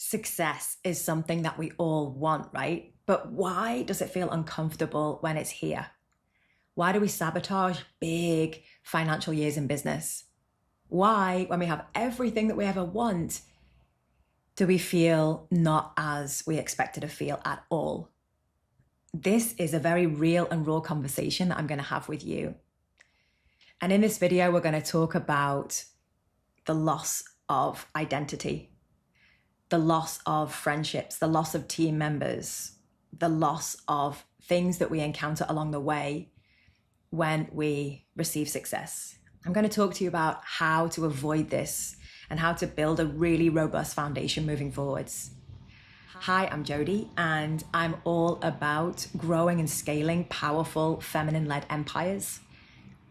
Success is something that we all want, right? But why does it feel uncomfortable when it's here? Why do we sabotage big financial years in business? Why, when we have everything that we ever want, do we feel not as we expected to feel at all? This is a very real and raw conversation that I'm going to have with you. And in this video, we're going to talk about the loss of identity, the loss of friendships, the loss of team members, the loss of things that we encounter along the way when we receive success. I'm going to talk to you about how to avoid this and how to build a really robust foundation moving forwards. Hi, I'm Jody, and I'm all about growing and scaling powerful feminine-led empires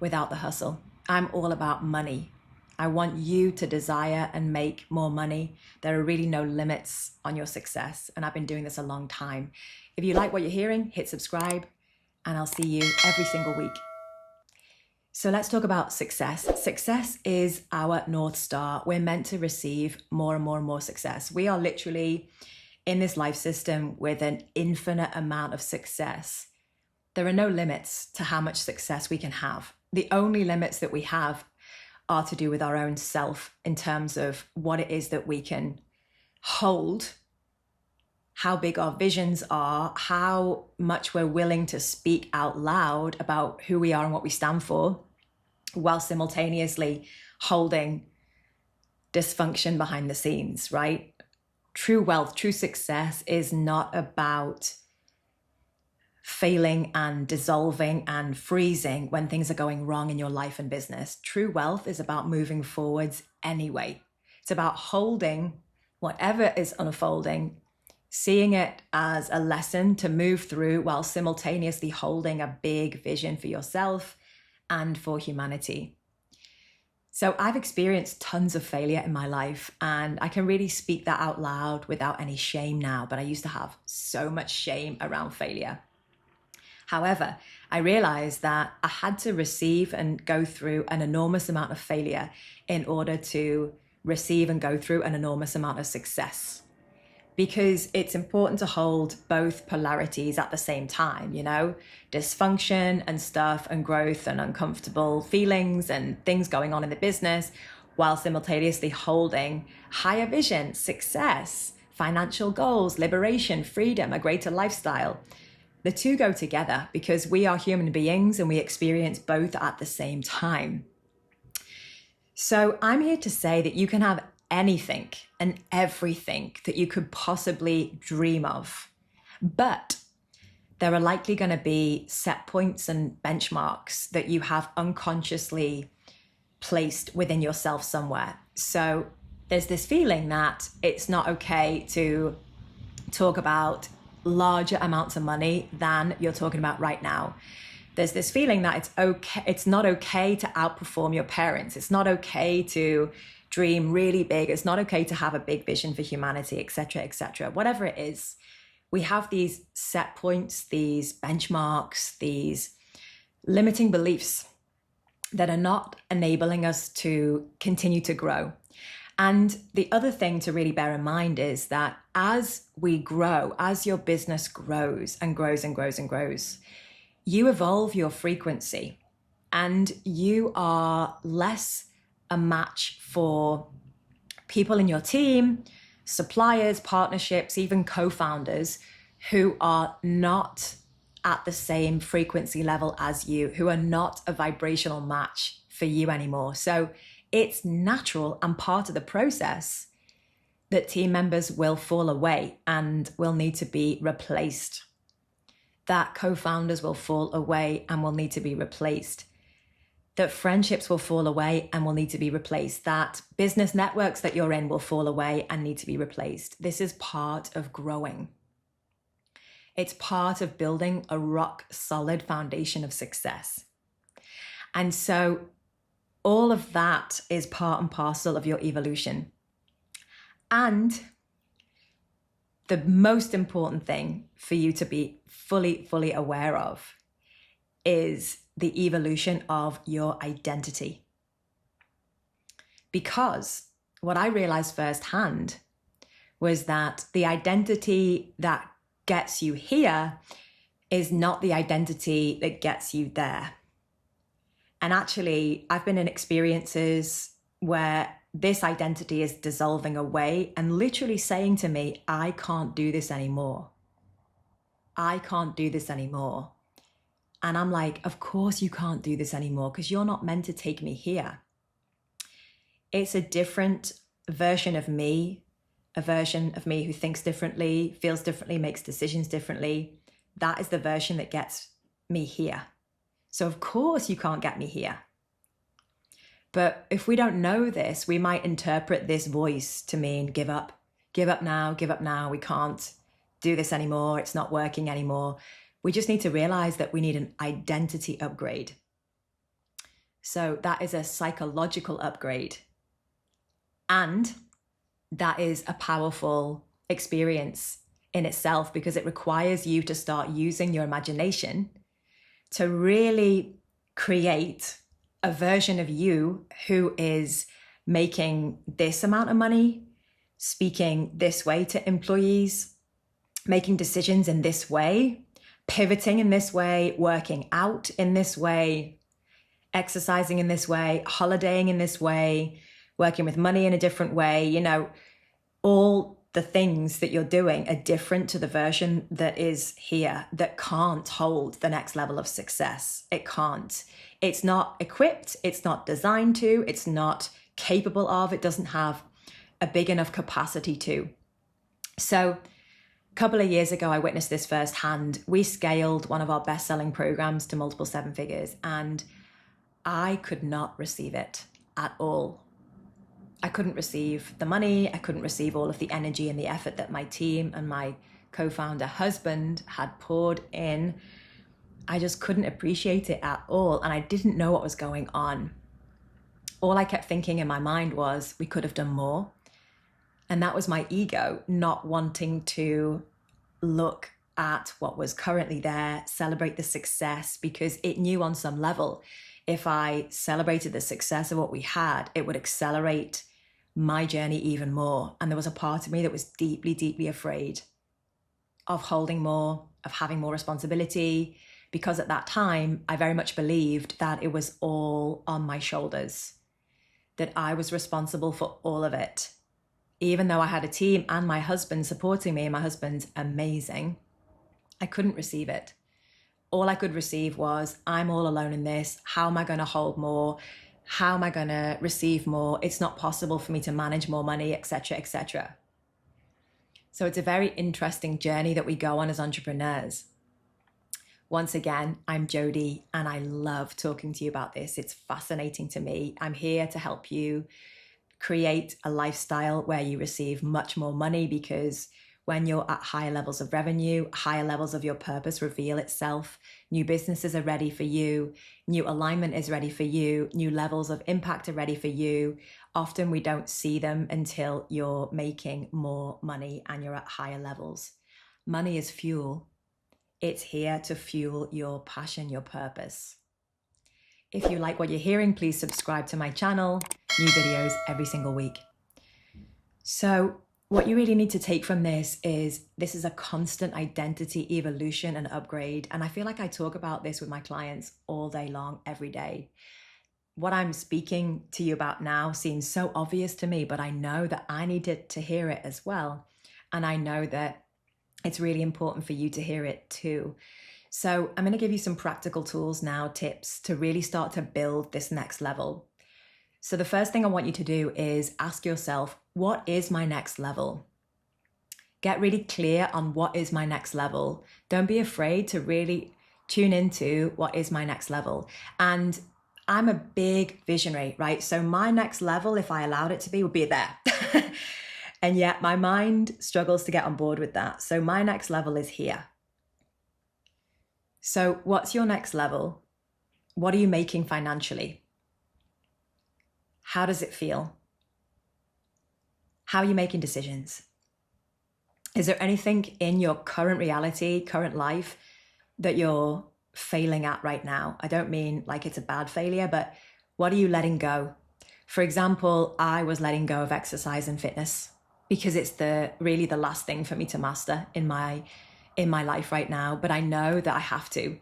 without the hustle. I'm all about money. I want you to desire and make more money. There are really no limits on your success, and I've been doing this a long time. If you like what you're hearing, hit subscribe, and I'll see you every single week. So let's talk about success. Success is our North Star. We're meant to receive more and more and more success. We are literally in this life system with an infinite amount of success. There are no limits to how much success we can have. The only limits that we have are to do with our own self in terms of what it is that we can hold, how big our visions are, how much we're willing to speak out loud about who we are and what we stand for, while simultaneously holding dysfunction behind the scenes, right? True wealth, true success is not about failing and dissolving and freezing when things are going wrong in your life and business. True wealth is about moving forwards anyway. It's about holding whatever is unfolding, seeing it as a lesson to move through while simultaneously holding a big vision for yourself and for humanity. So I've experienced tons of failure in my life, and I can really speak that out loud without any shame now, but I used to have so much shame around failure. However, I realized that I had to receive and go through an enormous amount of failure in order to receive and go through an enormous amount of success. Because it's important to hold both polarities at the same time, you know, dysfunction and stuff and growth and uncomfortable feelings and things going on in the business, while simultaneously holding higher vision, success, financial goals, liberation, freedom, a greater lifestyle. The two go together because we are human beings and we experience both at the same time. So I'm here to say that you can have anything and everything that you could possibly dream of, but there are likely going to be set points and benchmarks that you have unconsciously placed within yourself somewhere. So there's this feeling that it's not okay to talk about larger amounts of money than you're talking about right now. There's this feeling that it's not okay to outperform your parents. It's not okay to dream really big. It's not okay to have a big vision for humanity, etc., etc. Whatever it is, we have these set points, these benchmarks, these limiting beliefs that are not enabling us to continue to grow. And the other thing to really bear in mind is that as we grow, as your business grows and grows and grows and grows, you evolve your frequency and you are less a match for people in your team, suppliers, partnerships, even co-founders who are not at the same frequency level as you, who are not a vibrational match for you anymore. So it's natural and part of the process that team members will fall away and will need to be replaced. That co-founders will fall away and will need to be replaced. That friendships will fall away and will need to be replaced. That business networks that you're in will fall away and need to be replaced. This is part of growing. It's part of building a rock solid foundation of success. And so all of that is part and parcel of your evolution. And the most important thing for you to be fully aware of is the evolution of your identity. Because what I realized firsthand was that the identity that gets you here is not the identity that gets you there. And actually, I've been in experiences where this identity is dissolving away and literally saying to me, I can't do this anymore. I can't do this anymore. And I'm like, of course you can't do this anymore because you're not meant to take me here. It's a different version of me, a version of me who thinks differently, feels differently, makes decisions differently. That is the version that gets me here. So of course you can't get me here. But if we don't know this, we might interpret this voice to mean give up now, we can't do this anymore, it's not working anymore. We just need to realize that we need an identity upgrade. So that is a psychological upgrade. And that is a powerful experience in itself because it requires you to start using your imagination to really create a version of you who is making this amount of money, speaking this way to employees, making decisions in this way, pivoting in this way, working out in this way, exercising in this way, holidaying in this way, working with money in a different way. You know, all the things that you're doing are different to the version that is here, that can't hold the next level of success. It can't. It's not equipped. It's not designed to. It's not capable of. It doesn't have a big enough capacity to. So a couple of years ago, I witnessed this firsthand. We scaled one of our best-selling programs to multiple seven figures, and I could not receive it at all. I couldn't receive the money. I couldn't receive all of the energy and the effort that my team and my co-founder husband had poured in. I just couldn't appreciate it at all. And I didn't know what was going on. All I kept thinking in my mind was, we could have done more. And that was my ego not wanting to look at what was currently there, celebrate the success, because it knew on some level, if I celebrated the success of what we had, it would accelerate my journey even more. And there was a part of me that was deeply, deeply afraid of holding more, of having more responsibility, because at that time, I very much believed that it was all on my shoulders, that I was responsible for all of it. Even though I had a team and my husband supporting me, and my husband's amazing, I couldn't receive it. All I could receive was, I'm all alone in this. How am I going to hold more? How am I going to receive more? It's not possible for me to manage more money, etc., etc. So it's a very interesting journey that we go on as entrepreneurs. Once again, I'm Jody, and I love talking to you about this. It's fascinating to me. I'm here to help you create a lifestyle where you receive much more money, because when you're at higher levels of revenue, higher levels of your purpose reveal itself. New businesses are ready for you. New alignment is ready for you. New levels of impact are ready for you. Often we don't see them until you're making more money and you're at higher levels. Money is fuel. It's here to fuel your passion, your purpose. If you like what you're hearing, please subscribe to my channel. New videos every single week. So what you really need to take from this is a constant identity evolution and upgrade. And I feel like I talk about this with my clients all day long, every day. What I'm speaking to you about now seems so obvious to me, but I know that I needed to hear it as well. And I know that it's really important for you to hear it too. So I'm going to give you some practical tools now, tips to really start to build this next level. So the first thing I want you to do is ask yourself, what is my next level? Get really clear on what is my next level. Don't be afraid to really tune into what is my next level. And I'm a big visionary, right? So my next level, if I allowed it to be, would be there. And yet my mind struggles to get on board with that. So my next level is here. So what's your next level? What are you making financially? How does it feel? How are you making decisions? Is there anything in your current reality, current life, that you're failing at right now? I don't mean like it's a bad failure, but what are you letting go? For example, I was letting go of exercise and fitness. because it's really the last thing for me to master in my life right now. But I know that I have to.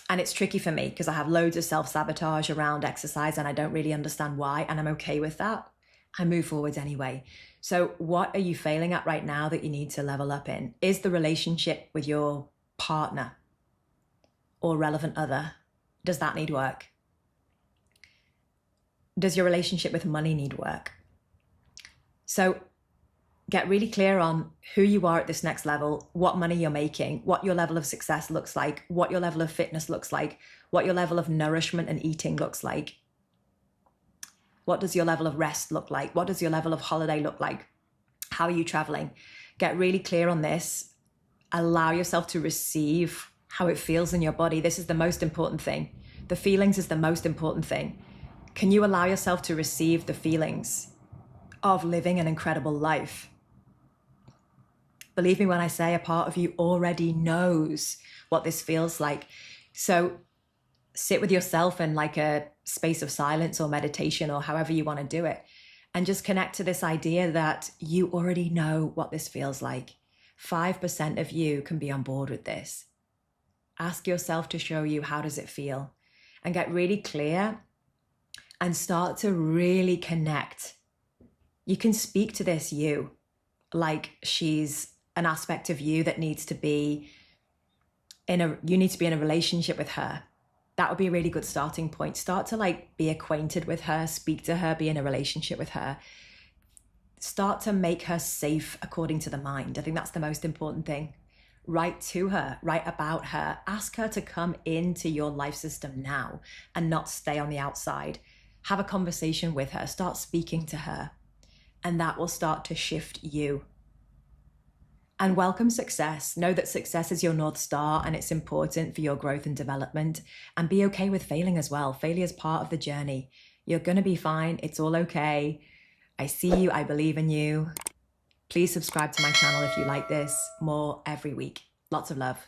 And it's tricky for me because I have loads of self-sabotage around exercise and I don't really understand why. And I'm okay with that. I move forwards anyway. So what are you failing at right now that you need to level up in? Is the relationship with your partner or relevant other, does that need work? Does your relationship with money need work? So get really clear on who you are at this next level, what money you're making, what your level of success looks like, what your level of fitness looks like, what your level of nourishment and eating looks like. What does your level of rest look like? What does your level of holiday look like? How are you traveling? Get really clear on this. Allow yourself to receive how it feels in your body. This is the most important thing. The feelings is the most important thing. Can you allow yourself to receive the feelings of living an incredible life? Believe me when I say a part of you already knows what this feels like. So sit with yourself in like a space of silence or meditation or however you want to do it, and just connect to this idea that you already know what this feels like. 5% of you can be on board with this. Ask yourself to show you, how does it feel? And get really clear and start to really connect. You can speak to this you like she's an aspect of you that needs to be you need to be in a relationship with her. That would be a really good starting point. Start to like be acquainted with her, speak to her, be in a relationship with her. Start to make her safe according to the mind. I think that's the most important thing. Write to her, write about her, ask her to come into your life system now and not stay on the outside. Have a conversation with her, start speaking to her, and that will start to shift you. And welcome success. Know that success is your North Star and it's important for your growth and development. And be okay with failing as well. Failure is part of the journey. You're going to be fine. It's all okay. I see you. I believe in you. Please subscribe to my channel if you like this. More every week. Lots of love.